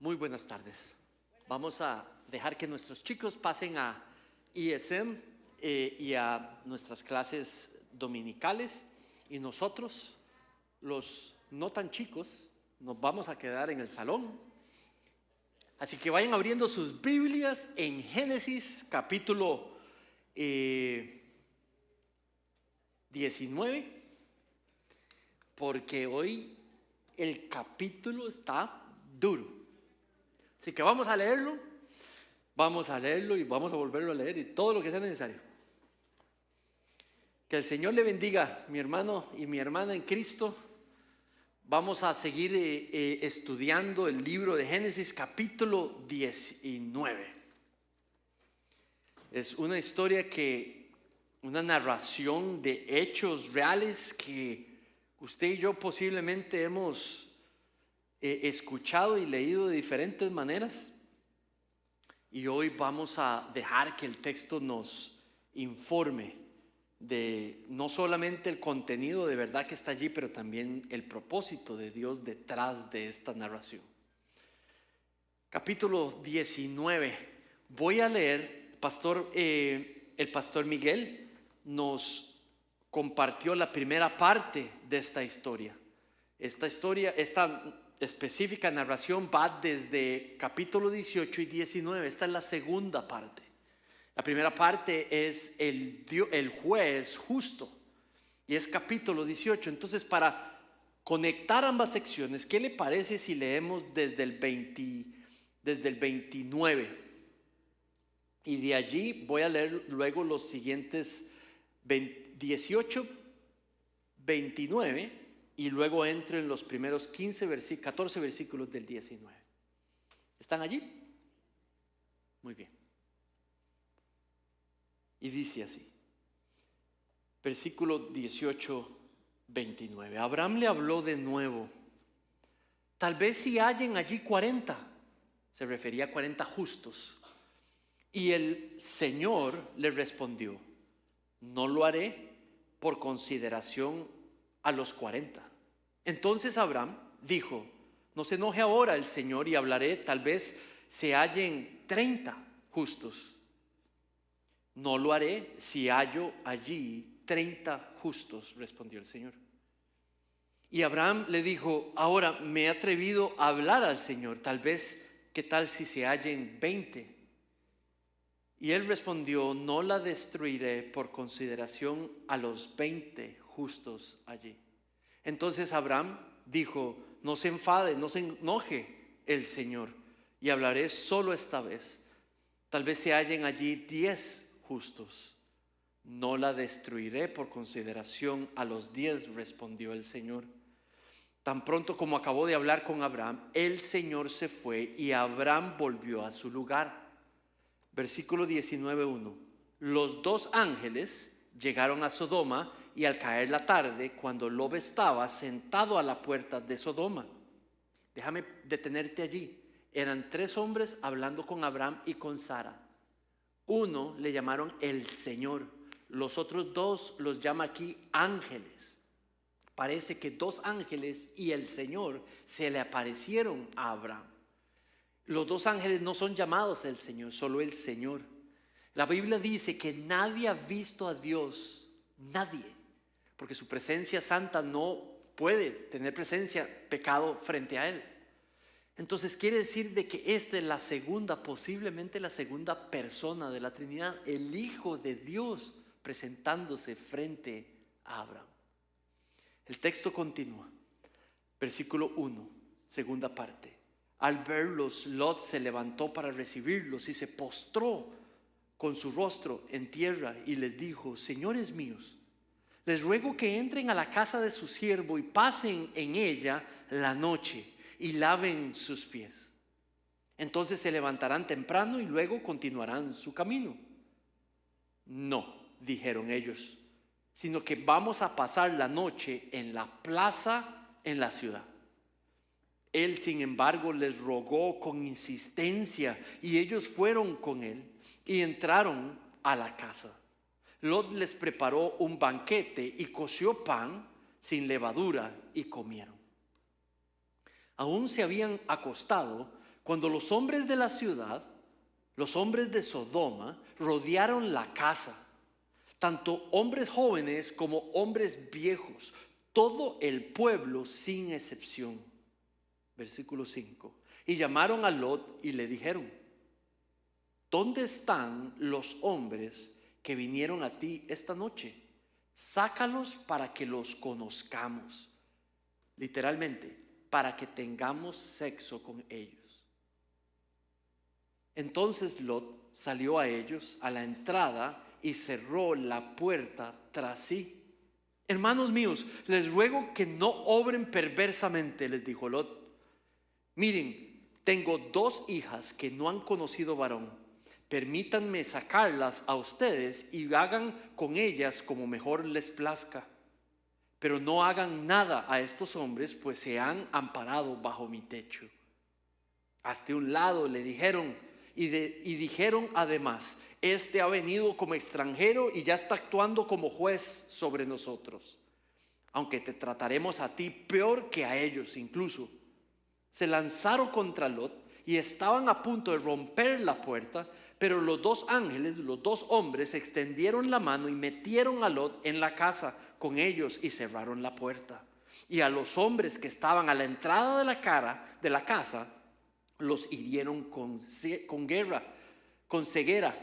Muy buenas tardes. Vamos a dejar que nuestros chicos pasen a ISM y a nuestras clases dominicales, y nosotros, los no tan chicos, nos vamos a quedar en el salón. Así que vayan abriendo sus Biblias en Génesis capítulo 19, porque hoy el capítulo está duro. Así que vamos a leerlo y vamos a volverlo a leer y todo lo que sea necesario. Que el Señor le bendiga, mi hermano y mi hermana en Cristo. Vamos a seguir estudiando el libro de Génesis capítulo 19. Es una historia una narración de hechos reales que usted y yo posiblemente hemos escuchado y leído de diferentes maneras, y hoy vamos a dejar que el texto nos informe de no solamente el contenido de verdad que está allí, pero también el propósito de Dios detrás de esta narración. Capítulo 19. Voy a leer, el pastor Miguel nos compartió la primera parte de esta historia. Esta específica narración va desde capítulo 18 y 19. Esta es la segunda parte. La primera parte es el juez justo, y es capítulo 18. Entonces, para conectar ambas secciones, ¿qué le parece si leemos desde el 29? Y de allí voy a leer luego los siguientes 18, 29, y luego entro en los primeros 14 versículos del 19. ¿Están allí? Muy bien. Y dice así, versículo 18, 29. Abraham le habló de nuevo. Tal vez si hallen allí 40, se refería a 40 justos. Y el Señor le respondió: no lo haré por consideración a los 40. Entonces Abraham dijo: no se enoje ahora el Señor, y hablaré, tal vez se hallen 30 justos. No lo haré si hallo allí 30 justos, respondió el Señor. Y Abraham le dijo: ahora me he atrevido a hablar al Señor, tal vez, ¿qué tal si se hallen 20? Y él respondió: no la destruiré por consideración a los 20 justos allí. Entonces Abraham dijo: no se enfade, no se enoje el Señor, y hablaré solo esta vez. Tal vez se hallen allí 10 justos. No la destruiré por consideración a los 10, respondió el Señor. Tan pronto como acabó de hablar con Abraham, el Señor se fue y Abraham volvió a su lugar. Versículo 19:1. Los 2 ángeles llegaron a Sodoma, y al caer la tarde, cuando Lot estaba sentado a la puerta de Sodoma. Déjame detenerte allí. Eran 3 hombres hablando con Abraham y con Sara. Uno le llamaron el Señor. Los otros 2 los llama aquí ángeles. Parece que 2 ángeles y el Señor se le aparecieron a Abraham. Los 2 ángeles no son llamados el Señor, solo el Señor. La Biblia dice que nadie ha visto a Dios, nadie, porque su presencia santa no puede tener pecado frente a Él. Entonces quiere decir de que esta es posiblemente la segunda persona de la Trinidad, el Hijo de Dios presentándose frente a Abraham. El texto continúa, versículo 1, segunda parte. Al verlos, Lot se levantó para recibirlos y se postró con su rostro en tierra y les dijo: señores míos, les ruego que entren a la casa de su siervo y pasen en ella la noche y laven sus pies. Entonces se levantarán temprano y luego continuarán su camino. No, dijeron ellos, sino que vamos a pasar la noche en la plaza en la ciudad. Él, sin embargo, les rogó con insistencia, y ellos fueron con él y entraron a la casa. Lot les preparó un banquete y coció pan sin levadura y comieron. Aún se habían acostado Cuando los hombres de la ciudad, los hombres de Sodoma, rodearon la casa, tanto hombres jóvenes como hombres viejos, todo el pueblo sin excepción. Versículo 5. Y llamaron a Lot y le dijeron: ¿dónde están los hombres que vinieron a ti esta noche? Sácalos para que los conozcamos. Literalmente, para que tengamos sexo con ellos. Entonces Lot salió a ellos a la entrada y cerró la puerta tras sí. Hermanos míos, les ruego que no obren perversamente, les dijo Lot. Miren, tengo 2 hijas que no han conocido varón. Permítanme sacarlas a ustedes y hagan con ellas como mejor les plazca. Pero no hagan nada a estos hombres, pues se han amparado bajo mi techo. Hazte un lado, le dijeron, y dijeron además: este ha venido como extranjero y ya está actuando como juez sobre nosotros, aunque te trataremos a ti peor que a ellos incluso. Se lanzaron contra Lot y estaban a punto de romper la puerta, pero los 2 ángeles, los 2 hombres, extendieron la mano y metieron a Lot en la casa con ellos y cerraron la puerta. Y a los hombres que estaban a la entrada de la casa los hirieron con ceguera,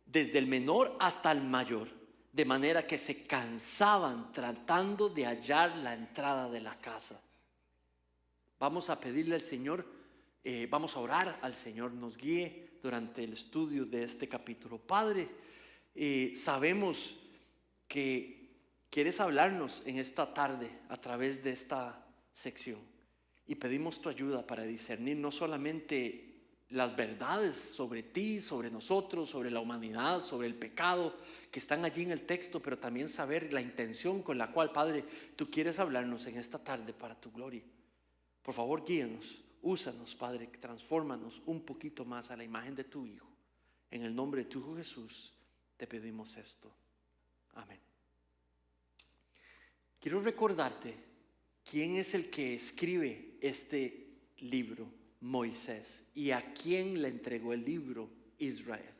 desde el menor hasta el mayor, de manera que se cansaban tratando de hallar la entrada de la casa. Vamos a pedirle al Señor, vamos a orar al Señor nos guíe durante el estudio de este capítulo. Padre, sabemos que quieres hablarnos en esta tarde a través de esta sección, y pedimos tu ayuda para discernir no solamente las verdades sobre ti, sobre nosotros, sobre la humanidad, sobre el pecado que están allí en el texto, pero también saber la intención con la cual, Padre, tú quieres hablarnos en esta tarde para tu gloria. Por favor, guíanos, úsanos, Padre, transfórmanos un poquito más a la imagen de tu Hijo. En el nombre de tu Hijo Jesús te pedimos esto. Amén. Quiero recordarte quién es el que escribe este libro, Moisés, y a quién le entregó el libro, Israel.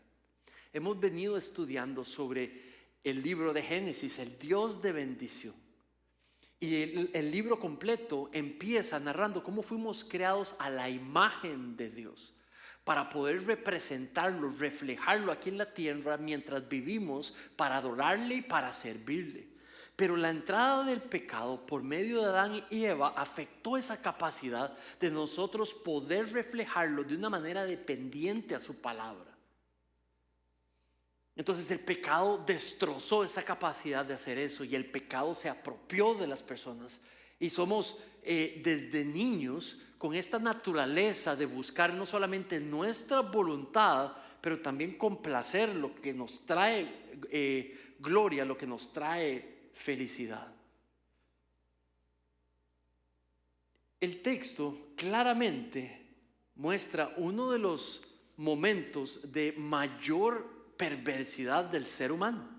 Hemos venido estudiando sobre el libro de Génesis, el Dios de bendición. Y el libro completo empieza narrando cómo fuimos creados a la imagen de Dios, para poder representarlo, reflejarlo aquí en la tierra mientras vivimos para adorarle y para servirle. Pero la entrada del pecado por medio de Adán y Eva afectó esa capacidad de nosotros poder reflejarlo de una manera dependiente a su palabra. Entonces el pecado destrozó esa capacidad de hacer eso, y el pecado se apropió de las personas, y somos desde niños con esta naturaleza de buscar no solamente nuestra voluntad, pero también complacer lo que nos trae gloria, lo que nos trae felicidad. El texto claramente muestra uno de los momentos de mayor perversidad del ser humano.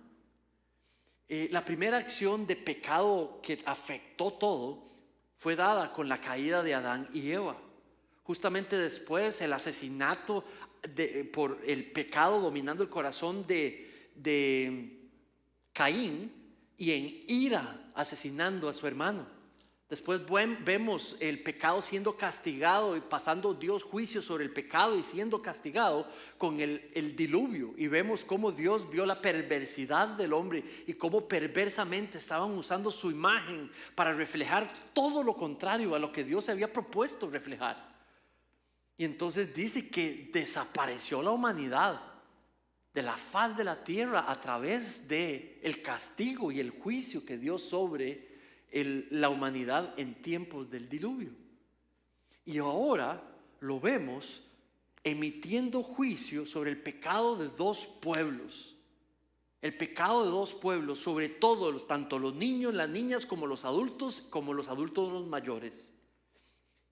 La primera acción de pecado que afectó todo fue dada con la caída de Adán y Eva. Justamente después el asesinato por el pecado dominando el corazón de Caín, y en ira asesinando a su hermano. Después vemos el pecado siendo castigado y pasando Dios juicio sobre el pecado y siendo castigado con el diluvio. Y vemos cómo Dios vio la perversidad del hombre y cómo perversamente estaban usando su imagen para reflejar todo lo contrario a lo que Dios se había propuesto reflejar. Y entonces dice que desapareció la humanidad de la faz de la tierra a través de el castigo y el juicio que dio sobre la humanidad en tiempos del diluvio. Y ahora lo vemos emitiendo juicio sobre el pecado de 2 pueblos. El pecado de 2 pueblos, sobre todos, tanto los niños, las niñas, como los adultos los mayores.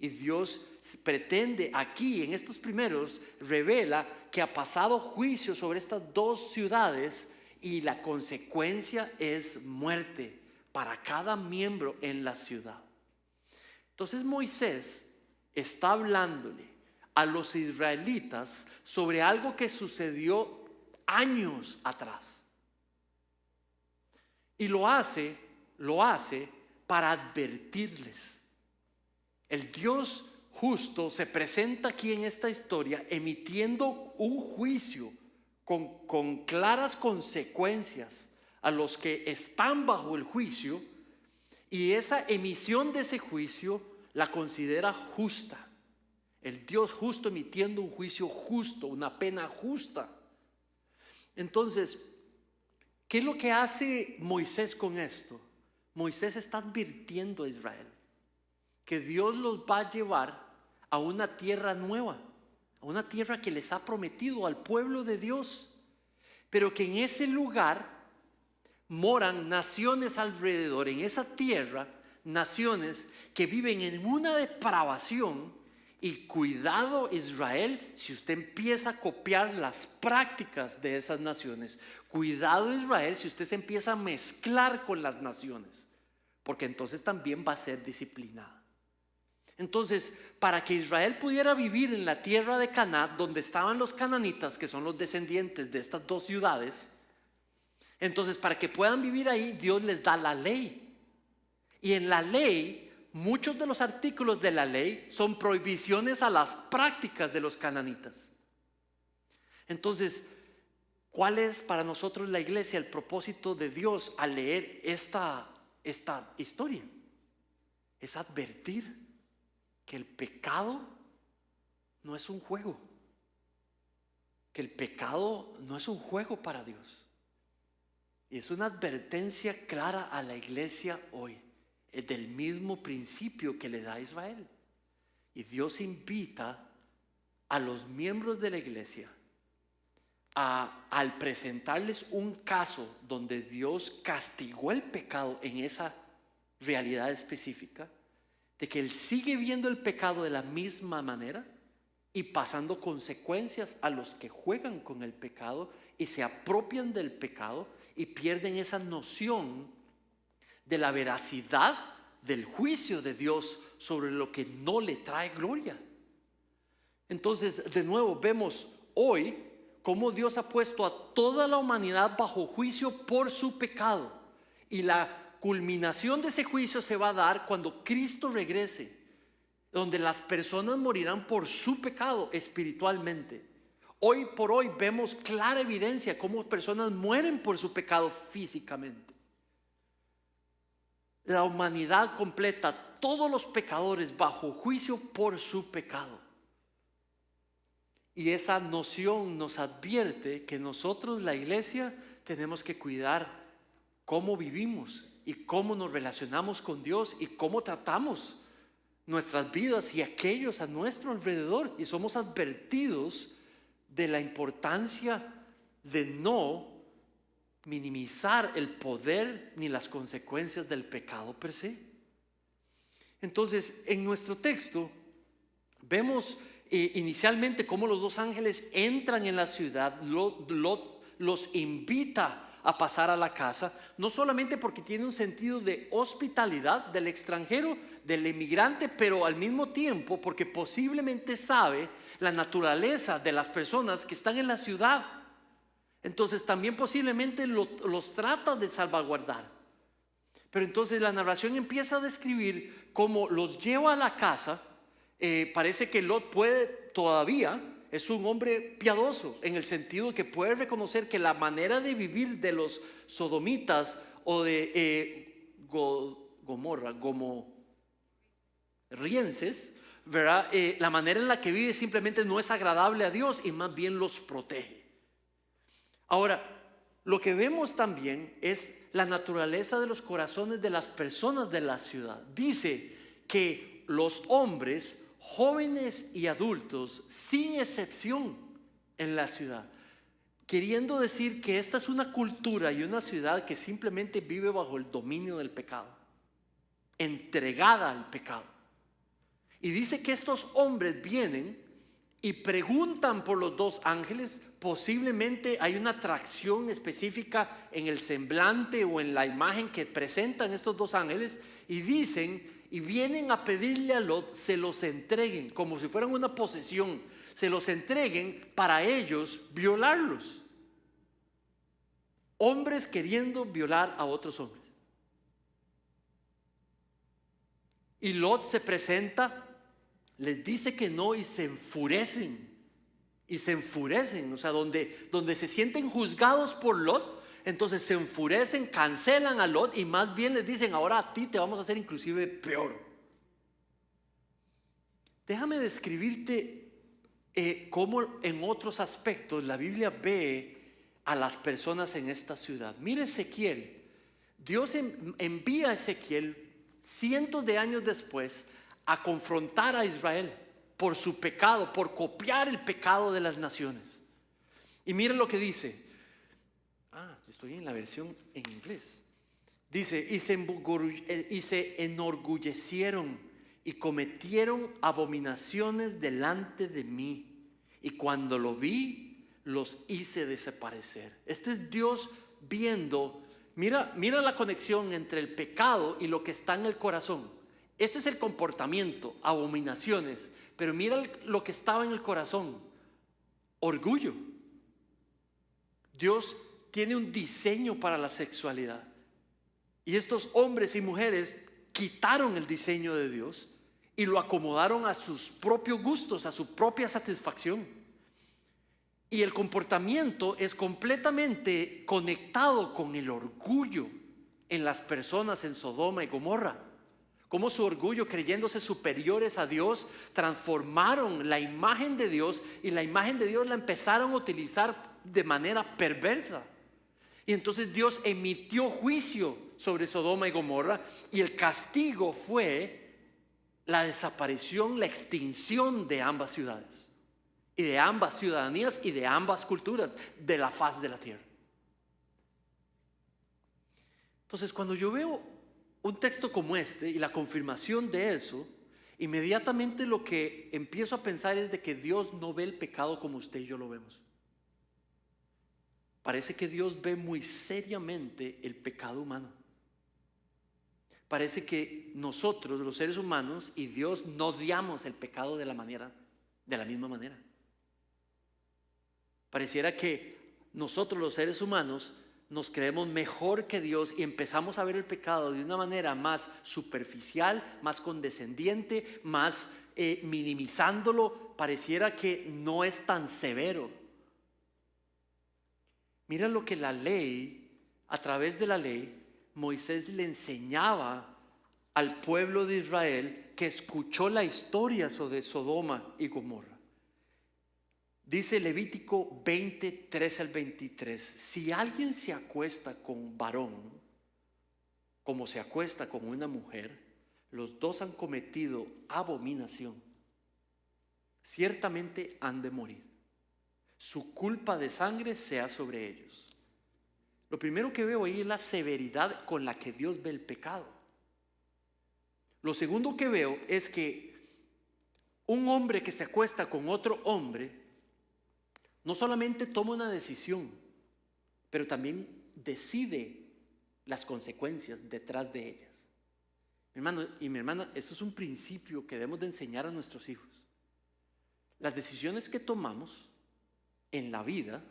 Y Dios pretende aquí, en estos primeros, revela que ha pasado juicio sobre estas 2 ciudades, y la consecuencia es muerte para cada miembro en la ciudad. Entonces Moisés está hablándole a los israelitas sobre algo que sucedió años atrás. Y lo hace para advertirles. El Dios justo se presenta aquí en esta historia emitiendo un juicio con claras consecuencias a los que están bajo el juicio, y esa emisión de ese juicio la considera justa. El Dios justo emitiendo un juicio justo, una pena justa. Entonces, ¿qué es lo que hace Moisés con esto? Moisés está advirtiendo a Israel que Dios los va a llevar a una tierra nueva, a una tierra que les ha prometido al pueblo de Dios, pero que en ese lugar moran naciones alrededor, en esa tierra, naciones que viven en una depravación. Y cuidado, Israel, si usted empieza a copiar las prácticas de esas naciones. Cuidado, Israel, si usted se empieza a mezclar con las naciones, porque entonces también va a ser disciplinada. Entonces, para que Israel pudiera vivir en la tierra de Canaán, donde estaban los cananitas, que son los descendientes de estas dos ciudades, entonces para que puedan vivir ahí, Dios les da la ley. Y en la ley, muchos de los artículos de la ley son prohibiciones a las prácticas de los cananitas. Entonces, ¿cuál es para nosotros la iglesia el propósito de Dios al leer esta historia? Es advertir que el pecado no es un juego, que el pecado no es un juego para Dios. Y es una advertencia clara a la iglesia hoy, del mismo principio que le da a Israel. Y Dios invita a los miembros de la iglesia al presentarles un caso donde Dios castigó el pecado en esa realidad específica, de que Él sigue viendo el pecado de la misma manera y pasando consecuencias a los que juegan con el pecado y se apropian del pecado y pierden esa noción de la veracidad del juicio de Dios sobre lo que no le trae gloria. Entonces, de nuevo vemos hoy cómo Dios ha puesto a toda la humanidad bajo juicio por su pecado, y la culminación de ese juicio se va a dar cuando Cristo regrese, donde las personas morirán por su pecado espiritualmente. Hoy por hoy vemos clara evidencia cómo personas mueren por su pecado físicamente. La humanidad completa, todos los pecadores bajo juicio por su pecado. Y esa noción nos advierte que nosotros, la iglesia, tenemos que cuidar cómo vivimos y cómo nos relacionamos con Dios y cómo tratamos nuestras vidas y aquellos a nuestro alrededor. Y somos advertidos de la importancia de no minimizar el poder ni las consecuencias del pecado per se. Entonces, en nuestro texto vemos inicialmente cómo los dos ángeles entran en la ciudad. Lot los invita a pasar a la casa, no solamente porque tiene un sentido de hospitalidad del extranjero, del inmigrante, pero al mismo tiempo porque posiblemente sabe la naturaleza de las personas que están en la ciudad. Entonces también posiblemente los trata de salvaguardar. Pero entonces la narración empieza a describir cómo los lleva a la casa. Parece que Lot es un hombre piadoso, en el sentido que puede reconocer que la manera de vivir de los sodomitas o de gomorrienses, ¿verdad? La manera en la que vive simplemente no es agradable a Dios y más bien los protege. Ahora, lo que vemos también es la naturaleza de los corazones de las personas de la ciudad. Dice que los hombres, jóvenes y adultos, sin excepción en la ciudad, queriendo decir que esta es una cultura y una ciudad que simplemente vive bajo el dominio del pecado, entregada al pecado. Y dice que estos hombres vienen y preguntan por los dos ángeles. Posiblemente hay una atracción específica en el semblante o en la imagen que presentan estos dos ángeles, y dicen y vienen a pedirle a Lot se los entreguen como si fueran una posesión, se los entreguen para ellos violarlos. Hombres queriendo violar a otros hombres. Y Lot se presenta, les dice que no y se enfurecen. Y se enfurecen, o sea, donde se sienten juzgados por Lot, entonces se enfurecen, cancelan a Lot y más bien les dicen, ahora a ti te vamos a hacer inclusive peor. Déjame describirte cómo en otros aspectos la Biblia ve a las personas en esta ciudad. Mire Ezequiel, Dios envía a Ezequiel cientos de años después a confrontar a Israel por su pecado, por copiar el pecado de las naciones. Y miren lo que dice. Estoy en la versión en inglés. Dice, y se enorgullecieron y cometieron abominaciones delante de mí. Y cuando lo vi, los hice desaparecer. Este es Dios viendo. Mira la conexión entre el pecado y lo que está en el corazón. Este es el comportamiento, abominaciones. Pero mira lo que estaba en el corazón. Orgullo. Dios tiene un diseño para la sexualidad. Y estos hombres y mujeres quitaron el diseño de Dios y lo acomodaron a sus propios gustos, a su propia satisfacción. Y el comportamiento es completamente conectado con el orgullo en las personas en Sodoma y Gomorra. Como su orgullo, creyéndose superiores a Dios, transformaron la imagen de Dios y la imagen de Dios la empezaron a utilizar de manera perversa. Y entonces Dios emitió juicio sobre Sodoma y Gomorra y el castigo fue la desaparición, la extinción de ambas ciudades y de ambas ciudadanías y de ambas culturas de la faz de la tierra. Entonces, cuando yo veo un texto como este y la confirmación de eso, inmediatamente lo que empiezo a pensar es de que Dios no ve el pecado como usted y yo lo vemos. Parece que Dios ve muy seriamente el pecado humano. Parece que nosotros, los seres humanos, y Dios no odiamos el pecado de la misma manera. Pareciera que nosotros, los seres humanos, nos creemos mejor que Dios y empezamos a ver el pecado de una manera más superficial, más condescendiente, más minimizándolo. Pareciera que no es tan severo. Mira lo que la ley, a través de la ley, Moisés le enseñaba al pueblo de Israel que escuchó la historia sobre Sodoma y Gomorra. Dice Levítico 20, 13 al 23, si alguien se acuesta con varón, como se acuesta con una mujer, los dos han cometido abominación. Ciertamente han de morir. Su culpa de sangre sea sobre ellos. Lo primero que veo ahí es la severidad con la que Dios ve el pecado. Lo segundo que veo es que un hombre que se acuesta con otro hombre no solamente toma una decisión, pero también decide las consecuencias detrás de ellas. Mi hermano y mi hermana, esto es un principio que debemos de enseñar a nuestros hijos. Las decisiones que tomamos en la vida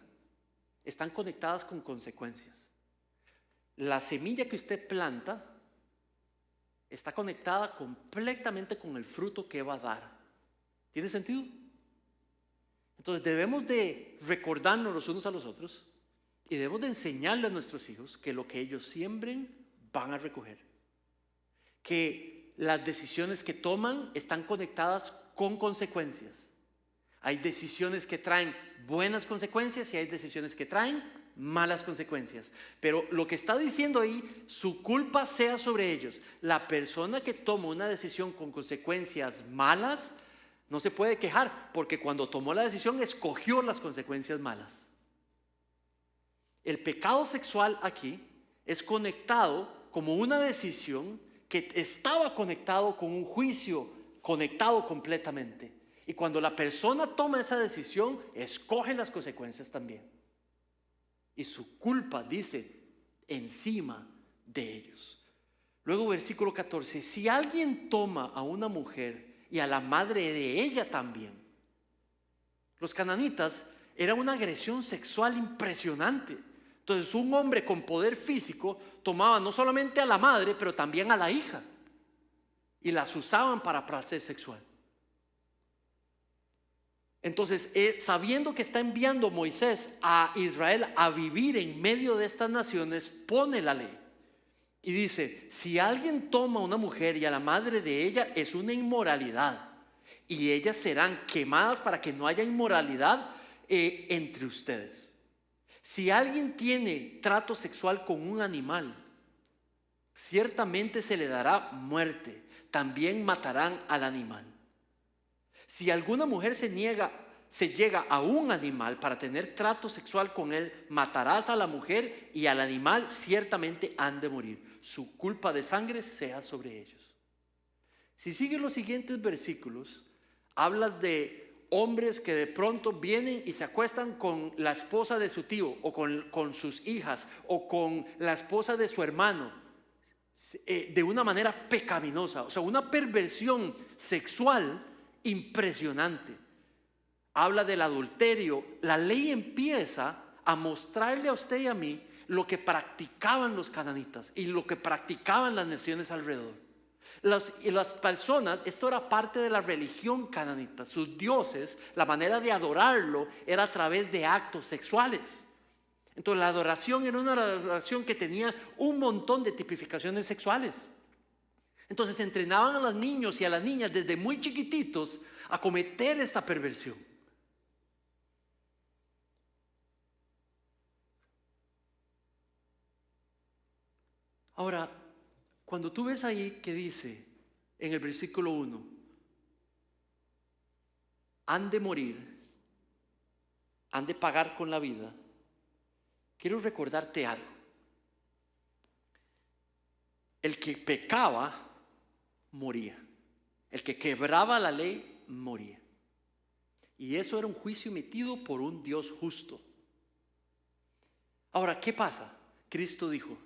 están conectadas con consecuencias. La semilla que usted planta está conectada completamente con el fruto que va a dar. ¿Tiene sentido? Entonces debemos de recordarnos los unos a los otros y debemos de enseñarle a nuestros hijos que lo que ellos siembren van a recoger. Que las decisiones que toman están conectadas con consecuencias. Hay decisiones que traen buenas consecuencias y hay decisiones que traen malas consecuencias. Pero lo que está diciendo ahí, su culpa sea sobre ellos. La persona que toma una decisión con consecuencias malas no se puede quejar, porque cuando tomó la decisión escogió las consecuencias malas. El pecado sexual aquí es conectado como una decisión que estaba conectado con un juicio, conectado completamente. Y cuando la persona toma esa decisión, escoge las consecuencias también. Y su culpa, dice, encima de ellos. Luego versículo 14, si alguien toma a una mujer y a la madre de ella también. Los cananitas era una agresión sexual impresionante. Entonces un hombre con poder físico tomaba no solamente a la madre, pero también a la hija, y las usaban para placer sexual. Entonces, sabiendo que está enviando Moisés a Israel a vivir en medio de estas naciones, pone la ley y dice: si alguien toma a una mujer y a la madre de ella, es una inmoralidad, y ellas serán quemadas para que no haya inmoralidad entre ustedes. Si alguien tiene trato sexual con un animal, ciertamente se le dará muerte, también matarán al animal. Si alguna mujer se llega a un animal para tener trato sexual con él, matarás a la mujer y al animal, ciertamente han de morir. Su culpa de sangre sea sobre ellos. Si sigues los siguientes versículos, hablas de hombres que de pronto vienen y se acuestan con la esposa de su tío, o con sus hijas, o con la esposa de su hermano, de una manera pecaminosa, o sea, una perversión sexual impresionante. Habla del adulterio. La ley empieza a mostrarle a usted y a mí lo que practicaban los cananitas y lo que practicaban las naciones alrededor. Las personas, esto era parte de la religión cananita. Sus dioses, la manera de adorarlo era a través de actos sexuales. Entonces la adoración era una adoración que tenía un montón de tipificaciones sexuales. Entonces entrenaban a los niños y a las niñas desde muy chiquititos a cometer esta perversión. Ahora, cuando tú ves ahí que dice en el versículo 1, han de morir, han de pagar con la vida, quiero recordarte algo. El que pecaba moría. El que quebraba la ley moría. Y eso era un juicio emitido por un Dios justo. Ahora, ¿qué pasa? Cristo dijo: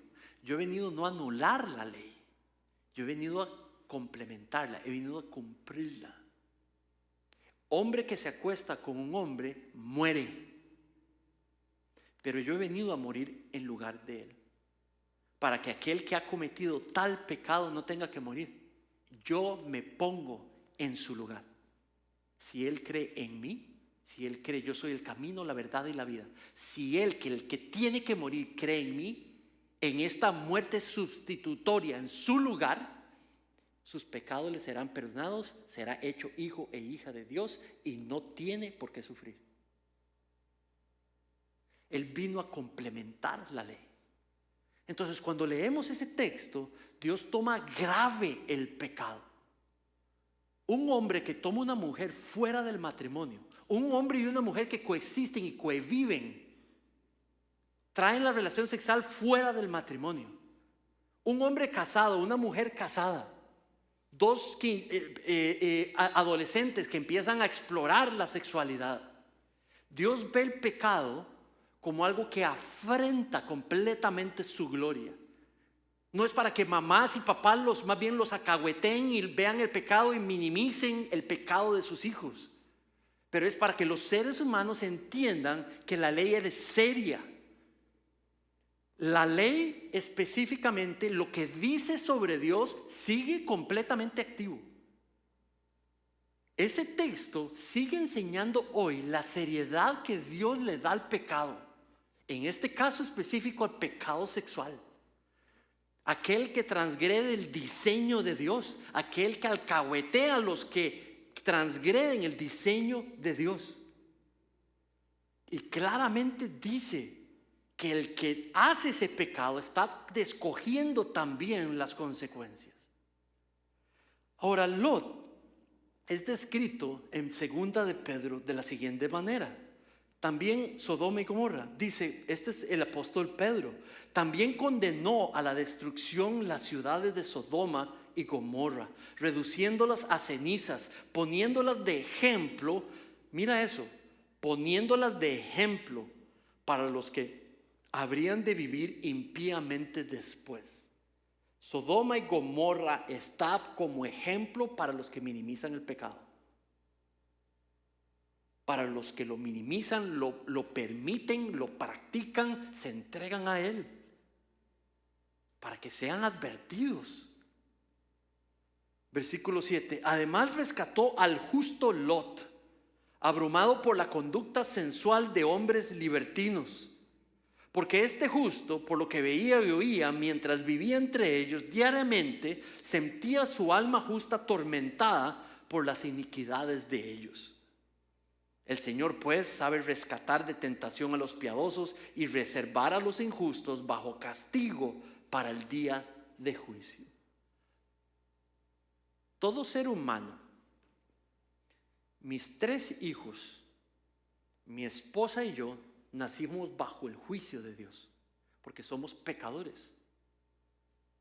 yo he venido no a anular la ley, yo he venido a complementarla, he venido a cumplirla. Hombre que se acuesta con un hombre muere, pero yo he venido a morir en lugar de él, para que aquel que ha cometido tal pecado no tenga que morir. Yo me pongo en su lugar. Si él cree en mí, si él cree yo soy el camino, la verdad y la vida, si él, que el que tiene que morir, cree en mí, en esta muerte sustitutoria en su lugar, sus pecados le serán perdonados, será hecho hijo e hija de Dios y no tiene por qué sufrir. Él vino a complementar la ley. Entonces, cuando leemos ese texto, Dios toma grave el pecado. Un hombre que toma una mujer fuera del matrimonio, un hombre y una mujer que coexisten y coeviven, traen la relación sexual fuera del matrimonio. Un hombre casado, una mujer casada, dos adolescentes que empiezan a explorar la sexualidad. Dios ve el pecado como algo que afrenta completamente su gloria. No es para que mamás y papás más bien los acahueten y vean el pecado y minimicen el pecado de sus hijos, pero es para que los seres humanos entiendan que la ley es seria. La ley, específicamente lo que dice sobre Dios, sigue completamente activo. Ese texto sigue enseñando hoy la seriedad que Dios le da al pecado, en este caso específico al pecado sexual. Aquel que transgrede el diseño de Dios, aquel que alcahuetea a los que transgreden el diseño de Dios. Y claramente dice que el que hace ese pecado está escogiendo también las consecuencias. Ahora, Lot es descrito en 2 de Pedro de la siguiente manera. También Sodoma y Gomorra, dice, este es el apóstol Pedro, también condenó a la destrucción las ciudades de Sodoma y Gomorra, reduciéndolas a cenizas, poniéndolas de ejemplo, mira eso, poniéndolas de ejemplo para los que habrían de vivir impíamente después. Sodoma y Gomorra está como ejemplo para los que minimizan el pecado. Para los que lo minimizan, lo permiten, lo practican, se entregan a él. Para que sean advertidos. Versículo 7. Además rescató al justo Lot, abrumado por la conducta sensual de hombres libertinos. Porque este justo, por lo que veía y oía mientras vivía entre ellos, diariamente sentía su alma justa atormentada por las iniquidades de ellos. El Señor pues sabe rescatar de tentación a los piadosos y reservar a los injustos bajo castigo para el día de juicio. Todo ser humano, mis 3 hijos, mi esposa y yo, nacimos bajo el juicio de Dios, porque somos pecadores.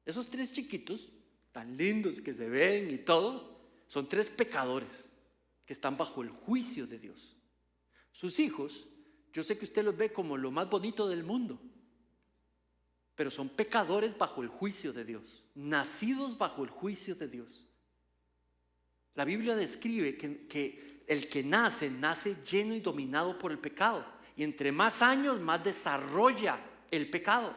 Esos 3 chiquitos, tan lindos que se ven y todo, son 3 pecadores que están bajo el juicio de Dios. Sus hijos, yo sé que usted los ve como lo más bonito del mundo, pero son pecadores bajo el juicio de Dios, nacidos bajo el juicio de Dios. La Biblia describe que el que nace lleno y dominado por el pecado. Y entre más años, más desarrolla el pecado.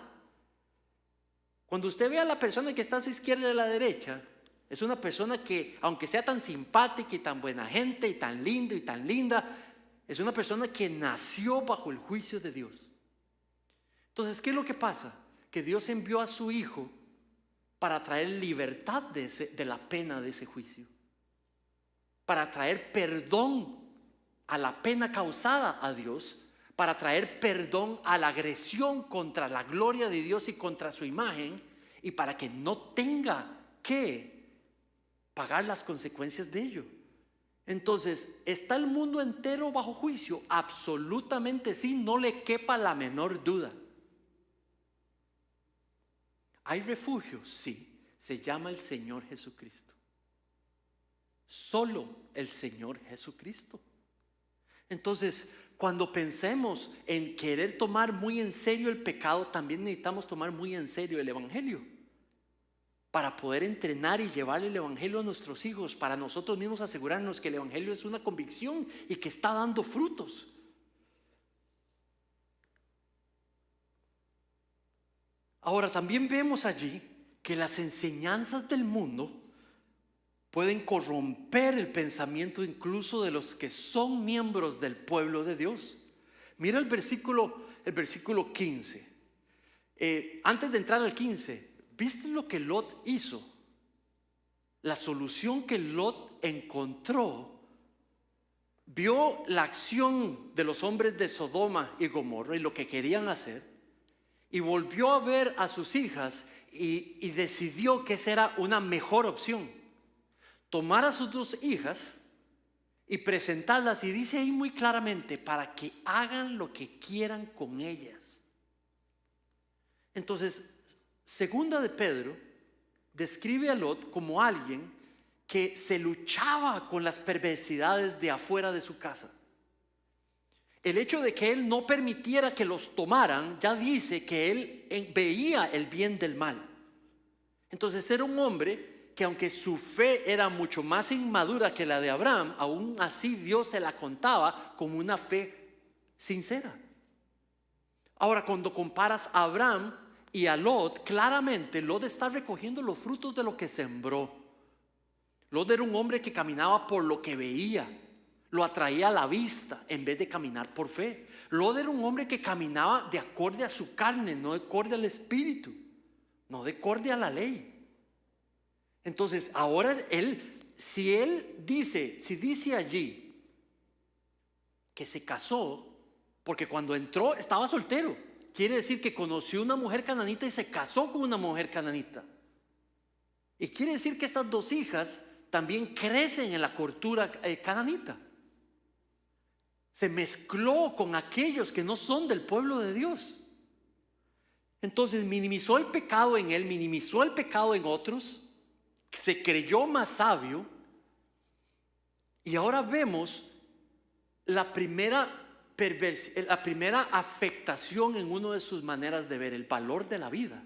Cuando usted ve a la persona que está a su izquierda y a la derecha, es una persona que, aunque sea tan simpática y tan buena gente y tan lindo y tan linda, es una persona que nació bajo el juicio de Dios. Entonces, ¿qué es lo que pasa? Que Dios envió a su Hijo para traer libertad de la pena de ese juicio, para traer perdón a la pena causada a Dios, para traer perdón a la agresión contra la gloria de Dios y contra su imagen, y para que no tenga que pagar las consecuencias de ello. Entonces, ¿está el mundo entero bajo juicio? Absolutamente sí, no le quepa la menor duda. ¿Hay refugio? Sí, se llama el Señor Jesucristo. Solo el Señor Jesucristo. Entonces, cuando pensemos en querer tomar muy en serio el pecado, también necesitamos tomar muy en serio el Evangelio, para poder entrenar y llevar el Evangelio a nuestros hijos, para nosotros mismos asegurarnos que el Evangelio es una convicción y que está dando frutos. Ahora, también vemos allí que las enseñanzas del mundo pueden corromper el pensamiento incluso de los que son miembros del pueblo de Dios. Mira el versículo 15. Antes de entrar al 15, ¿viste lo que Lot hizo? La solución que Lot encontró. Vio la acción de los hombres de Sodoma y Gomorra y lo que querían hacer, y volvió a ver a sus hijas y decidió que esa era una mejor opción. Tomar a sus 2 hijas y presentarlas, y dice ahí muy claramente, para que hagan lo que quieran con ellas. Entonces, segunda de Pedro describe a Lot como alguien que se luchaba con las perversidades de afuera de su casa. El hecho de que él no permitiera que los tomaran, ya dice que él veía el bien del mal. Entonces era un hombre que, aunque su fe era mucho más inmadura que la de Abraham, aún así Dios se la contaba como una fe sincera. Ahora, cuando comparas a Abraham y a Lot, claramente Lot está recogiendo los frutos de lo que sembró. Lot era un hombre que caminaba por lo que veía, lo atraía a la vista en vez de caminar por fe. Lot era un hombre que caminaba de acorde a su carne, no de acorde al espíritu, no de acorde a la ley. Entonces, ahora si dice allí que se casó, porque cuando entró estaba soltero, quiere decir que conoció una mujer cananita y se casó con una mujer cananita. Y quiere decir que estas 2 hijas también crecen en la cultura cananita. Se mezcló con aquellos que no son del pueblo de Dios. Entonces minimizó el pecado en él, minimizó el pecado en otros, se creyó más sabio, y ahora vemos la primera afectación en una de sus maneras de ver el valor de la vida.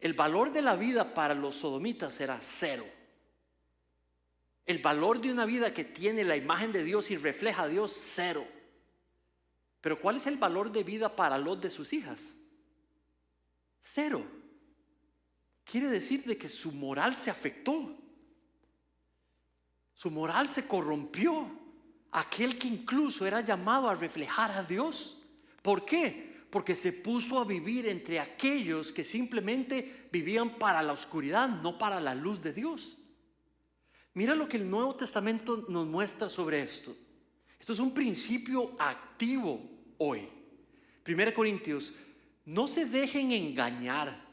el valor de la vida para los sodomitas era 0. El valor de una vida que tiene la imagen de Dios y refleja a Dios, 0. Pero ¿cuál es el valor de vida para Lot de sus hijas? 0. Quiere decir de que su moral se afectó. Su moral se corrompió. Aquel que incluso era llamado a reflejar a Dios. ¿Por qué? Porque se puso a vivir entre aquellos que simplemente vivían para la oscuridad, no para la luz de Dios. Mira lo que el Nuevo Testamento nos muestra sobre esto. Esto es un principio activo hoy. 1 Corintios, no se dejen engañar.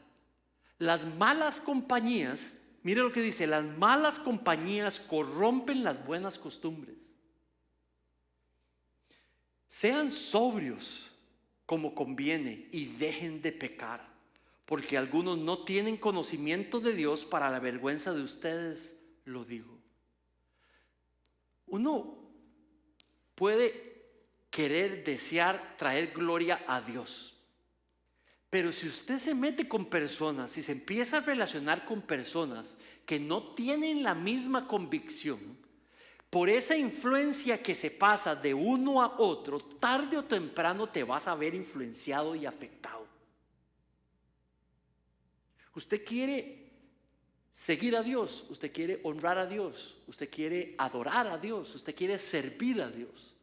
Las malas compañías, mire lo que dice, las malas compañías corrompen las buenas costumbres. Sean sobrios como conviene y dejen de pecar, porque algunos no tienen conocimiento de Dios, para la vergüenza de ustedes lo digo. Uno puede querer, desear, traer gloria a Dios, pero si usted se mete con personas, si se empieza a relacionar con personas que no tienen la misma convicción, por esa influencia que se pasa de uno a otro, tarde o temprano te vas a ver influenciado y afectado. Usted quiere seguir a Dios, usted quiere honrar a Dios, usted quiere adorar a Dios, usted quiere servir a Dios,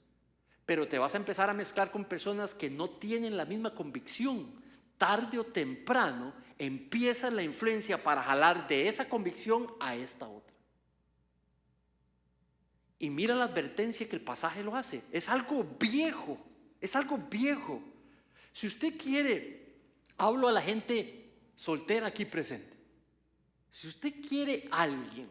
pero te vas a empezar a mezclar con personas que no tienen la misma convicción. Tarde o temprano empieza la influencia para jalar de esa convicción a esta otra. Y mira la advertencia que el pasaje lo hace. Es algo viejo, es algo viejo. Si usted quiere, hablo a la gente soltera aquí presente. Si usted quiere a alguien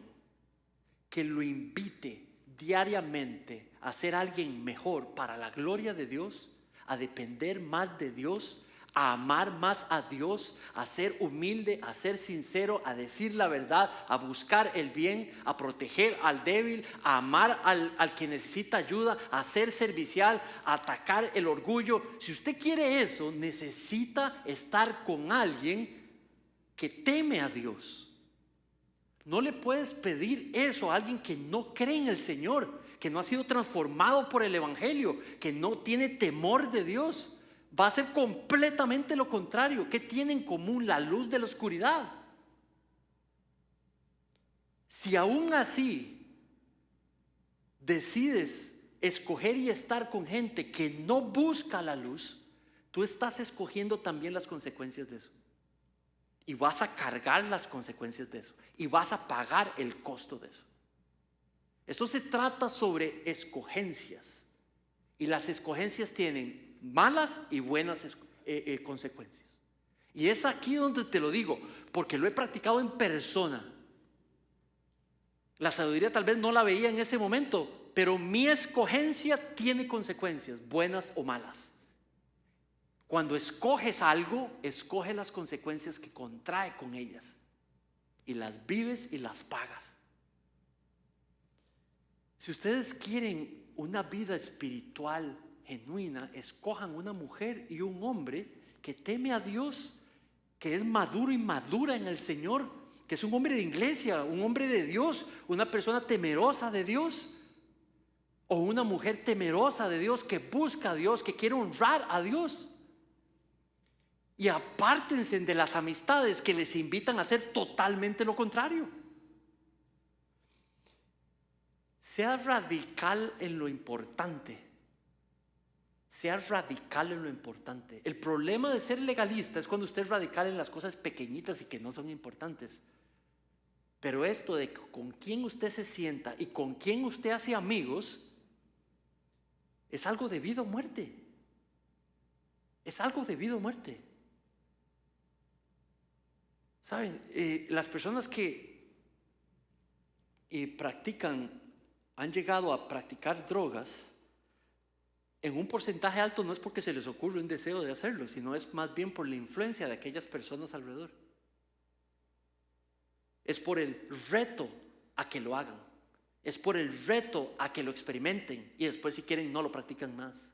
que lo invite diariamente a ser alguien mejor para la gloria de Dios, a depender más de Dios, a amar más a Dios, a ser humilde, a ser sincero, a decir la verdad, a buscar el bien, a proteger al débil, a amar al que necesita ayuda, a ser servicial, a atacar el orgullo. Si usted quiere eso, necesita estar con alguien que teme a Dios. No le puedes pedir eso a alguien que no cree en el Señor, que no ha sido transformado por el Evangelio, que no tiene temor de Dios. Va a ser completamente lo contrario. ¿Qué tiene en común la luz de la oscuridad? Si aún así decides escoger y estar con gente que no busca la luz, tú estás escogiendo también las consecuencias de eso. Y vas a cargar las consecuencias de eso. Y vas a pagar el costo de eso. Esto se trata sobre escogencias. Y las escogencias tienen malas y buenas consecuencias. Y es aquí donde te lo digo, porque lo he practicado en persona. La sabiduría tal vez no la veía en ese momento, pero mi escogencia tiene consecuencias, buenas o malas. Cuando escoges algo, escoge las consecuencias que contrae con ellas. Y las vives y las pagas. Si ustedes quieren una vida espiritual genuina, escojan una mujer y un hombre que teme a Dios, que es maduro y madura en el Señor, que es un hombre de iglesia, un hombre de Dios, una persona temerosa de Dios, o una mujer temerosa de Dios que busca a Dios, que quiere honrar a Dios. Y apártense de las amistades que les invitan a hacer totalmente lo contrario. Sea radical en lo importante. Sea radical en lo importante. El problema de ser legalista es cuando usted es radical en las cosas pequeñitas y que no son importantes. Pero esto de con quién usted se sienta y con quién usted hace amigos es algo de vida o muerte. Es algo de vida o muerte. Saben, las personas que han llegado a practicar drogas, en un porcentaje alto no es porque se les ocurre un deseo de hacerlo, sino es más bien por la influencia de aquellas personas alrededor. Es por el reto a que lo hagan. Es por el reto a que lo experimenten y después, si quieren, no lo practican más.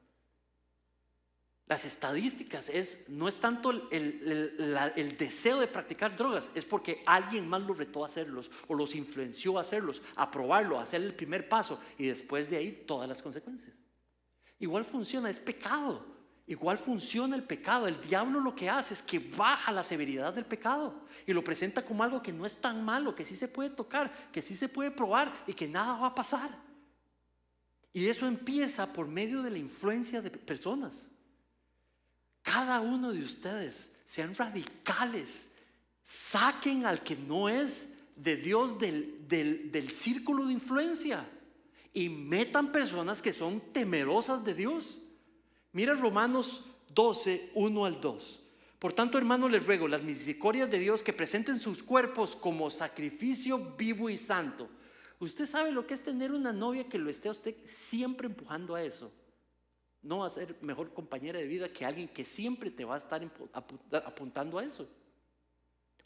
Las estadísticas no es tanto el deseo de practicar drogas, es porque alguien más los retó a hacerlos o los influenció a hacerlos, a probarlo, a hacer el primer paso y después de ahí todas las consecuencias. Igual funciona, es pecado. Igual funciona el pecado. El diablo lo que hace es que baja la severidad del pecado y lo presenta como algo que no es tan malo, que sí se puede tocar, que sí se puede probar y que nada va a pasar. Y eso empieza por medio de la influencia de personas. Cada uno de ustedes sean radicales, saquen al que no es de Dios del círculo de influencia y metan personas que son temerosas de Dios. Mira Romanos 12, 1 al 2. Por tanto, hermanos, les ruego las misericordias de Dios que presenten sus cuerpos como sacrificio vivo y santo. Usted sabe lo que es tener una novia que lo esté a usted siempre empujando a eso. No va a ser mejor compañera de vida que alguien que siempre te va a estar apuntando a eso.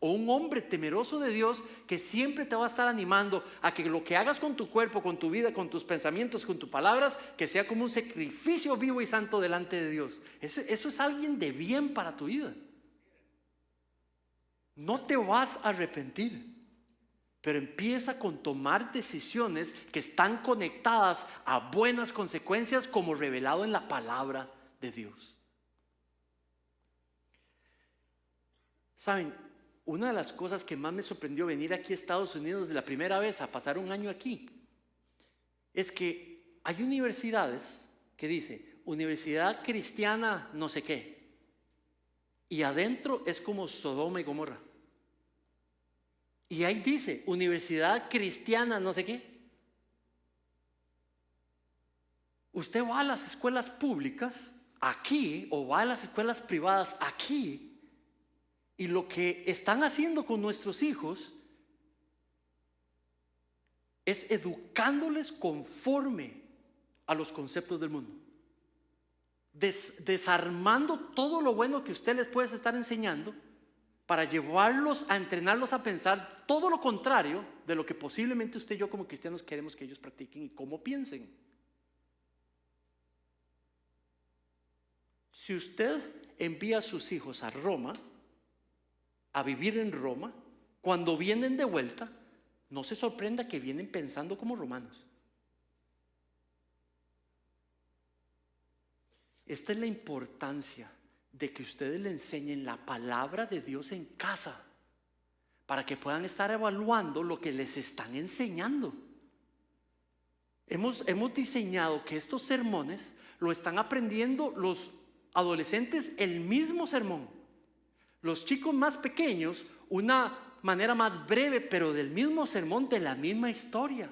O un hombre temeroso de Dios que siempre te va a estar animando a que lo que hagas con tu cuerpo, con tu vida, con tus pensamientos, con tus palabras, que sea como un sacrificio vivo y santo delante de Dios. Eso es alguien de bien para tu vida. No te vas a arrepentir. Pero empieza con tomar decisiones que están conectadas a buenas consecuencias como revelado en la palabra de Dios. ¿Saben? Una de las cosas que más me sorprendió venir aquí a Estados Unidos de la primera vez a pasar un año aquí es que hay universidades que dice Universidad Cristiana no sé qué y adentro es como Sodoma y Gomorra. Y ahí dice, Universidad Cristiana, no sé qué. Usted va a las escuelas públicas aquí o va a las escuelas privadas aquí y lo que están haciendo con nuestros hijos es educándoles conforme a los conceptos del mundo. Desarmando todo lo bueno que usted les puede estar enseñando para llevarlos a entrenarlos a pensar todo lo contrario de lo que posiblemente usted y yo como cristianos queremos que ellos practiquen y cómo piensen. Si usted envía a sus hijos a Roma, a vivir en Roma, cuando vienen de vuelta, no se sorprenda que vienen pensando como romanos. Esta es la importancia de que ustedes le enseñen la palabra de Dios en casa para que puedan estar evaluando lo que les están enseñando. Hemos diseñado que estos sermones lo están aprendiendo los adolescentes el mismo sermón. Los chicos más pequeños una manera más breve, pero del mismo sermón, de la misma historia.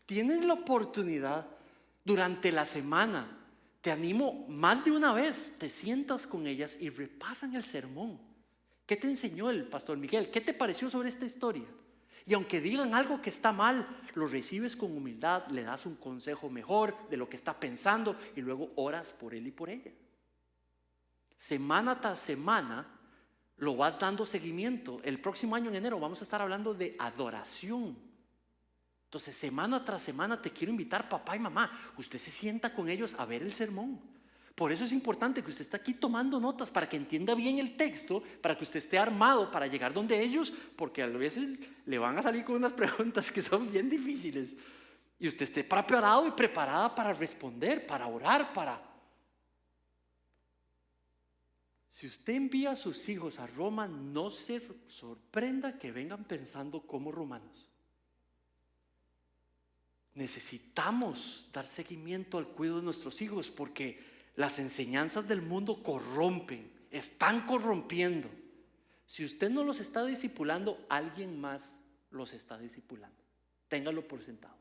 Tienes la oportunidad durante la semana. Te animo más de una vez, te sientas con ellas y repasan el sermón. ¿Qué te enseñó el pastor Miguel? ¿Qué te pareció sobre esta historia? Y aunque digan algo que está mal, lo recibes con humildad, le das un consejo mejor de lo que está pensando y luego oras por él y por ella. Semana tras semana lo vas dando seguimiento. El próximo año en enero vamos a estar hablando de adoración. Entonces, semana tras semana te quiero invitar, papá y mamá, usted se sienta con ellos a ver el sermón. Por eso es importante que usted esté aquí tomando notas para que entienda bien el texto, para que usted esté armado para llegar donde ellos, porque a veces le van a salir con unas preguntas que son bien difíciles. Y usted esté preparado y preparada para responder, para orar, Si usted envía a sus hijos a Roma, no se sorprenda que vengan pensando como romanos. Necesitamos dar seguimiento al cuidado de nuestros hijos porque las enseñanzas del mundo corrompen, están corrompiendo. Si usted no los está discipulando, alguien más los está discipulando. Téngalo por sentado.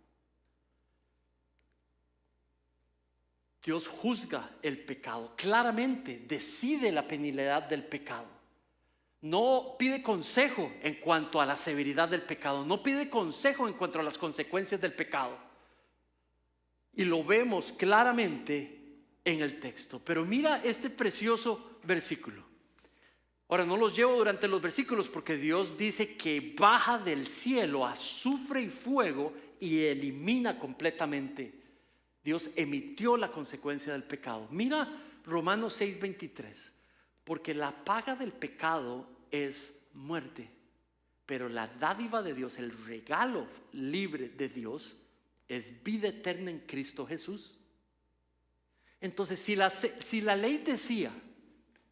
Dios juzga el pecado, claramente decide la penalidad del pecado. No pide consejo en cuanto a la severidad del pecado, no pide consejo en cuanto a las consecuencias del pecado. Y lo vemos claramente en el texto. Pero mira este precioso versículo. Ahora no los llevo durante los versículos porque Dios dice que baja del cielo azufre y fuego y elimina completamente. Dios emitió la consecuencia del pecado. Mira Romanos 6:23. Porque la paga del pecado es muerte, pero la dádiva de Dios, el regalo libre de Dios, es vida eterna en Cristo Jesús. Entonces, si la ley decía,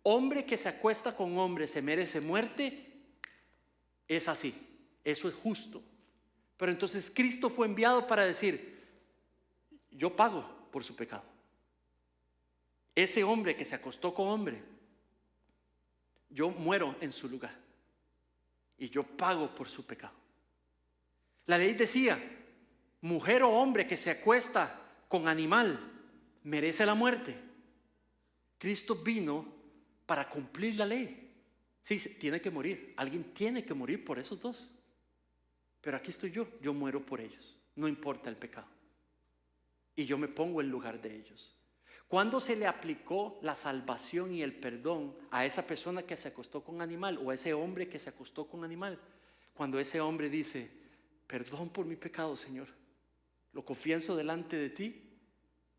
hombre que se acuesta con hombre se merece muerte, es así, eso es justo. Pero entonces Cristo fue enviado para decir, yo pago por su pecado. Ese hombre que se acostó con hombre, yo muero en su lugar y yo pago por su pecado. La ley decía, mujer o hombre que se acuesta con animal merece la muerte. Cristo vino para cumplir la ley. Sí, tiene que morir, alguien tiene que morir por esos dos. Pero aquí estoy yo muero por ellos, no importa el pecado. Y yo me pongo en lugar de ellos. ¿Cuándo se le aplicó la salvación y el perdón a esa persona que se acostó con animal o a ese hombre que se acostó con animal? Cuando ese hombre dice, perdón por mi pecado, Señor, lo confieso delante de ti,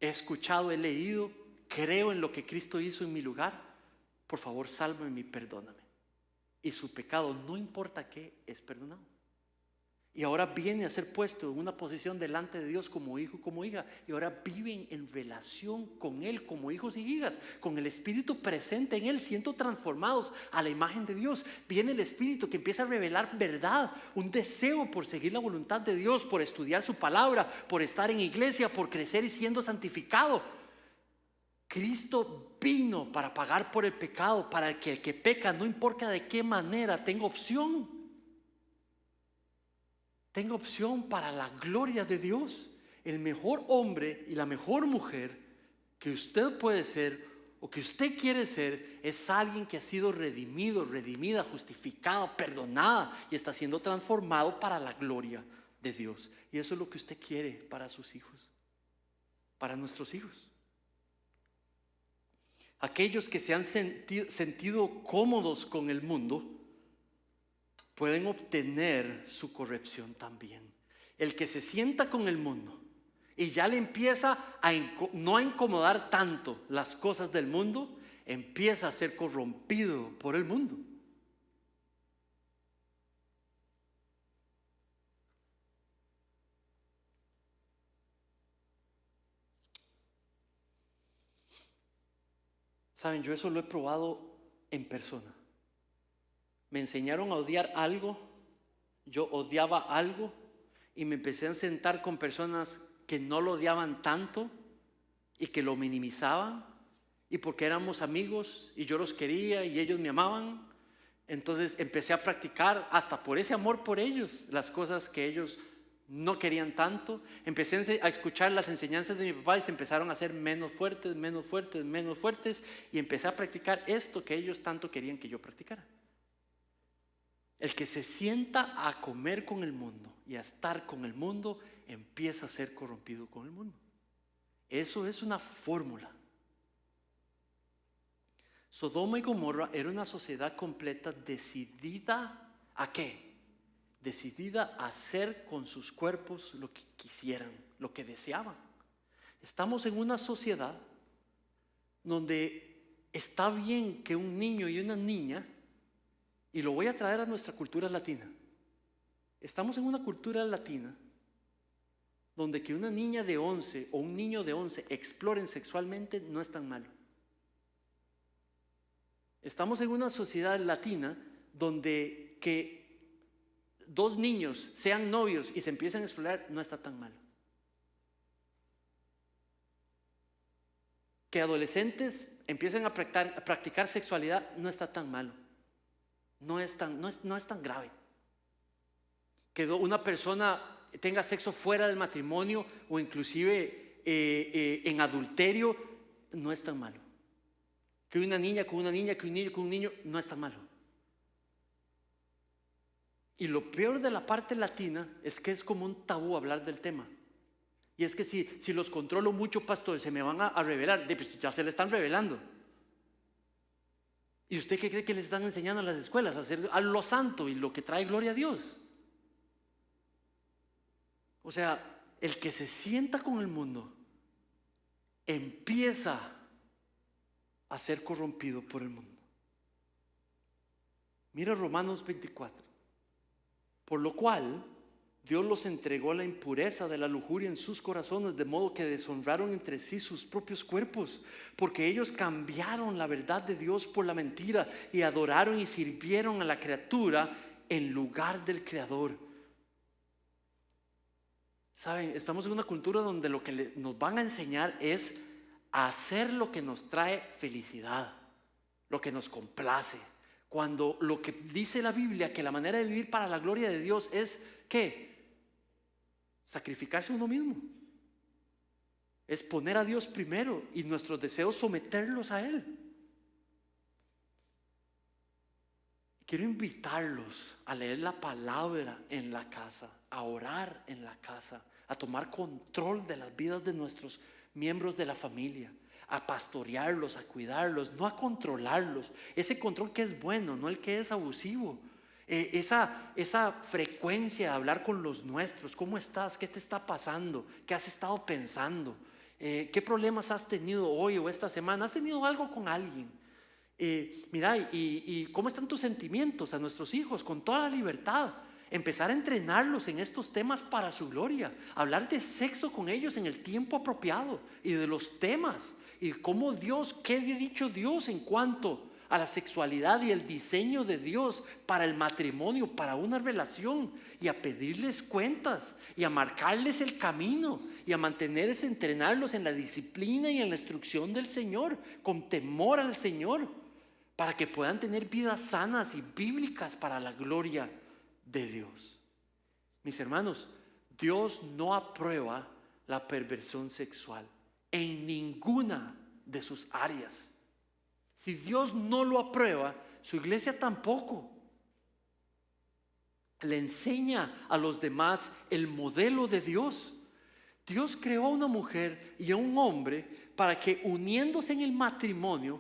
he escuchado, he leído, creo en lo que Cristo hizo en mi lugar, por favor sálvame y perdóname. Y su pecado, no importa qué, es perdonado. Y ahora viene a ser puesto en una posición delante de Dios como hijo, como hija. Y ahora viven en relación con Él como hijos y hijas, con el Espíritu presente en Él, siendo transformados a la imagen de Dios. Viene el Espíritu que empieza a revelar verdad, un deseo por seguir la voluntad de Dios, por estudiar su palabra, por estar en iglesia, por crecer y siendo santificado. Cristo vino para pagar por el pecado, para que el que peca, no importa de qué manera, tenga opción. Tenga opción para la gloria de Dios. El mejor hombre y la mejor mujer que usted puede ser o que usted quiere ser es alguien que ha sido redimido, redimida, justificado, perdonada y está siendo transformado para la gloria de Dios. Y eso es lo que usted quiere para sus hijos, para nuestros hijos. Aquellos que se han sentido cómodos con el mundo pueden obtener su corrección también. El que se sienta con el mundo y ya le empieza a no a incomodar tanto las cosas del mundo, empieza a ser corrompido por el mundo. Saben, yo eso lo he probado en persona. Me enseñaron a odiar algo, yo odiaba algo y me empecé a sentar con personas que no lo odiaban tanto y que lo minimizaban, y porque éramos amigos y yo los quería y ellos me amaban, entonces empecé a practicar hasta por ese amor por ellos las cosas que ellos no querían tanto. Empecé a escuchar las enseñanzas de mi papá y se empezaron a hacer menos fuertes, menos fuertes, menos fuertes, y empecé a practicar esto que ellos tanto querían que yo practicara. El que se sienta a comer con el mundo y a estar con el mundo empieza a ser corrompido con el mundo. Eso es una fórmula. Sodoma y Gomorra era una sociedad completa decidida ¿a qué? Decidida a hacer con sus cuerpos lo que quisieran, lo que deseaban. Estamos en una sociedad donde está bien que un niño y una niña, y lo voy a traer a nuestra cultura latina. Estamos en una cultura latina donde que una niña de 11 o un niño de 11 exploren sexualmente no es tan malo. Estamos en una sociedad latina donde que dos niños sean novios y se empiecen a explorar no está tan malo. Que adolescentes empiecen a practicar sexualidad no está tan malo. No es tan grave. Que una persona tenga sexo fuera del matrimonio o inclusive en adulterio no es tan malo. Que una niña con una niña, que un niño con un niño no es tan malo. Y lo peor de la parte latina es que es como un tabú hablar del tema. Y es que si los controlo mucho, pastor, se me van a revelar. Pues ya se le están revelando. ¿Y usted qué cree que les están enseñando a las escuelas? A hacer a lo santo y lo que trae gloria a Dios. O sea, el que se sienta con el mundo empieza a ser corrompido por el mundo. Mira Romanos 24. Por lo cual Dios los entregó a la impureza de la lujuria en sus corazones, de modo que deshonraron entre sí sus propios cuerpos, porque ellos cambiaron la verdad de Dios por la mentira y adoraron y sirvieron a la criatura en lugar del Creador. Saben, estamos en una cultura donde lo que nos van a enseñar es a hacer lo que nos trae felicidad, lo que nos complace. Cuando lo que dice la Biblia, que la manera de vivir para la gloria de Dios es, ¿qué? Sacrificarse a uno mismo. Es poner a Dios primero y nuestros deseos someterlos a Él. Quiero invitarlos a leer la palabra en la casa, a orar en la casa, a tomar control de las vidas de nuestros miembros de la familia, a pastorearlos, a cuidarlos, no a controlarlos. Ese control que es bueno, no el que es abusivo. Esa frecuencia de hablar con los nuestros. ¿Cómo estás? ¿Qué te está pasando? ¿Qué has estado pensando? ¿Qué problemas has tenido hoy o esta semana? ¿Has tenido algo con alguien? Mira, y ¿cómo están tus sentimientos a nuestros hijos? Con toda la libertad. Empezar a entrenarlos en estos temas para su gloria. Hablar de sexo con ellos en el tiempo apropiado y de los temas. Y cómo Dios, qué ha dicho Dios en cuanto a la sexualidad y el diseño de Dios para el matrimonio, para una relación, y a pedirles cuentas y a marcarles el camino y a mantenerse, entrenarlos en la disciplina y en la instrucción del Señor, con temor al Señor, para que puedan tener vidas sanas y bíblicas para la gloria de Dios. Mis hermanos, Dios no aprueba la perversión sexual en ninguna de sus áreas. Si Dios no lo aprueba, su iglesia tampoco. Le enseña a los demás el modelo de Dios. Dios creó a una mujer y a un hombre para que, uniéndose en el matrimonio,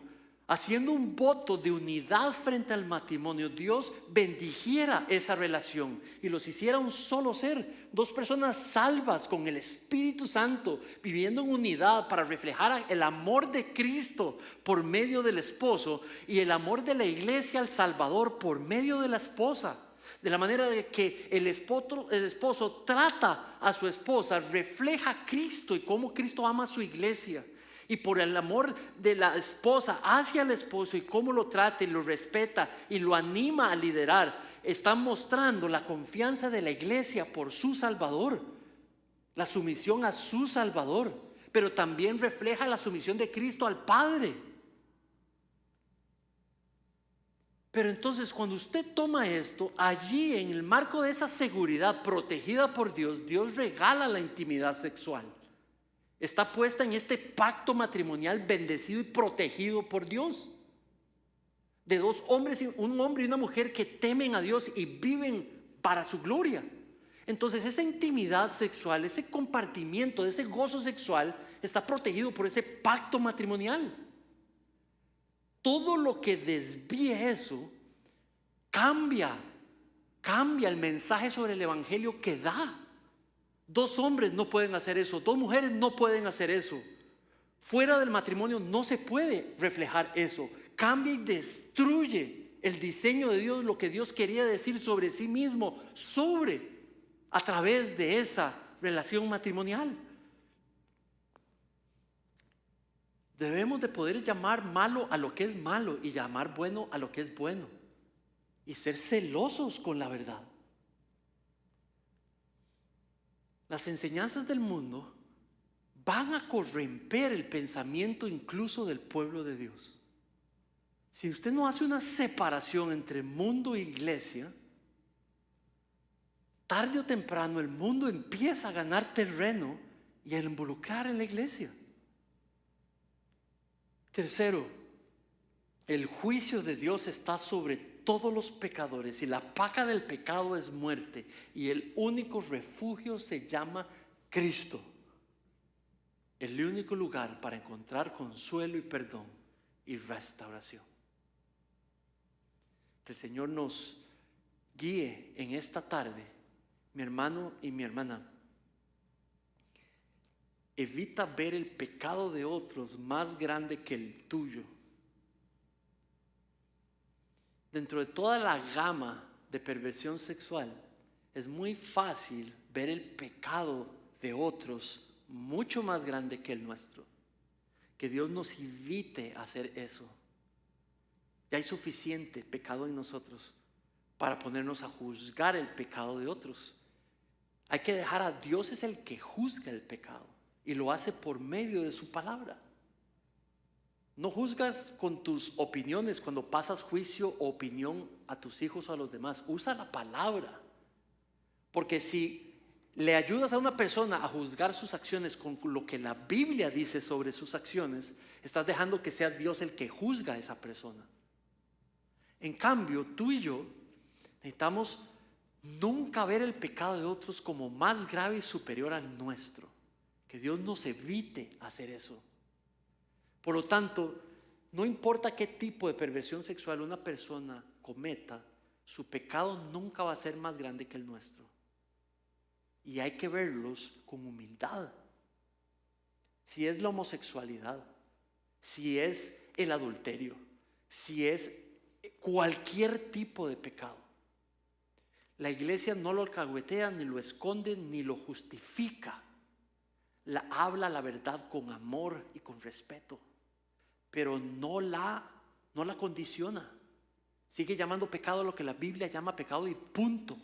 haciendo un voto de unidad frente al matrimonio, Dios bendijera esa relación y los hiciera un solo ser, dos personas salvas con el Espíritu Santo, viviendo en unidad para reflejar el amor de Cristo por medio del esposo y el amor de la iglesia al Salvador por medio de la esposa. De la manera de que el esposo trata a su esposa, refleja a Cristo y cómo Cristo ama a su iglesia. Y por el amor de la esposa hacia el esposo y cómo lo trata y lo respeta y lo anima a liderar, está mostrando la confianza de la iglesia por su Salvador, la sumisión a su Salvador, pero también refleja la sumisión de Cristo al Padre. Pero entonces cuando usted toma esto, allí en el marco de esa seguridad protegida por Dios, Dios regala la intimidad sexual. Está puesta en este pacto matrimonial bendecido y protegido por Dios. De dos hombres, un hombre y una mujer que temen a Dios y viven para su gloria. Entonces esa intimidad sexual, ese compartimiento, ese gozo sexual está protegido por ese pacto matrimonial. Todo lo que desvíe eso cambia el mensaje sobre el evangelio que da. Dos hombres no pueden hacer eso, dos mujeres no pueden hacer eso. Fuera del matrimonio no se puede reflejar eso. Cambia y destruye el diseño de Dios, lo que Dios quería decir sobre sí mismo, a través de esa relación matrimonial. Debemos de poder llamar malo a lo que es malo y llamar bueno a lo que es bueno. Y ser celosos con la verdad. Las enseñanzas del mundo van a corromper el pensamiento incluso del pueblo de Dios. Si usted no hace una separación entre mundo e iglesia, tarde o temprano el mundo empieza a ganar terreno y a involucrar en la iglesia. Tercero, el juicio de Dios está sobre todos los pecadores y la paga del pecado es muerte y el único refugio se llama Cristo. El único lugar para encontrar consuelo y perdón y restauración. Que el Señor nos guíe en esta tarde, mi hermano y mi hermana. Evita ver el pecado de otros más grande que el tuyo dentro de toda la gama de perversión sexual, es muy fácil ver el pecado de otros mucho más grande que el nuestro. Que Dios nos invite a hacer eso. Ya hay suficiente pecado en nosotros para ponernos a juzgar el pecado de otros. Hay que dejar a Dios, es el que juzga el pecado y lo hace por medio de su palabra. No juzgas con tus opiniones cuando pasas juicio o opinión a tus hijos o a los demás. Usa la palabra. Porque si le ayudas a una persona a juzgar sus acciones con lo que la Biblia dice sobre sus acciones, estás dejando que sea Dios el que juzga a esa persona. En cambio, tú y yo necesitamos nunca ver el pecado de otros como más grave y superior al nuestro. Que Dios nos evite hacer eso. Por lo tanto, no importa qué tipo de perversión sexual una persona cometa, su pecado nunca va a ser más grande que el nuestro. Y hay que verlos con humildad. Si es la homosexualidad, si es el adulterio, si es cualquier tipo de pecado, la iglesia no lo alcahuetea, ni lo esconde, ni lo justifica. Habla la verdad con amor y con respeto, pero no la condiciona. Sigue llamando pecado a lo que la Biblia llama pecado y punto,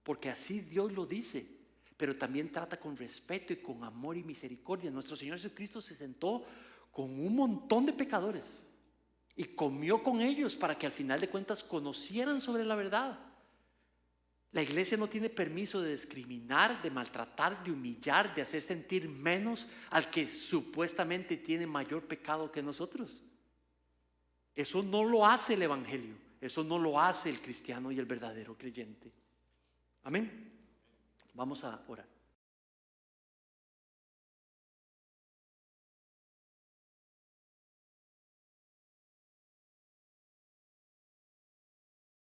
porque así Dios lo dice. Pero también trata con respeto y con amor y misericordia. Nuestro Señor Jesucristo se sentó con un montón de pecadores y comió con ellos para que al final de cuentas conocieran sobre la verdad. La iglesia no tiene permiso de discriminar, de maltratar, de humillar, de hacer sentir menos al que supuestamente tiene mayor pecado que nosotros. Eso no lo hace el evangelio, eso no lo hace el cristiano y el verdadero creyente. Amén. Vamos a orar.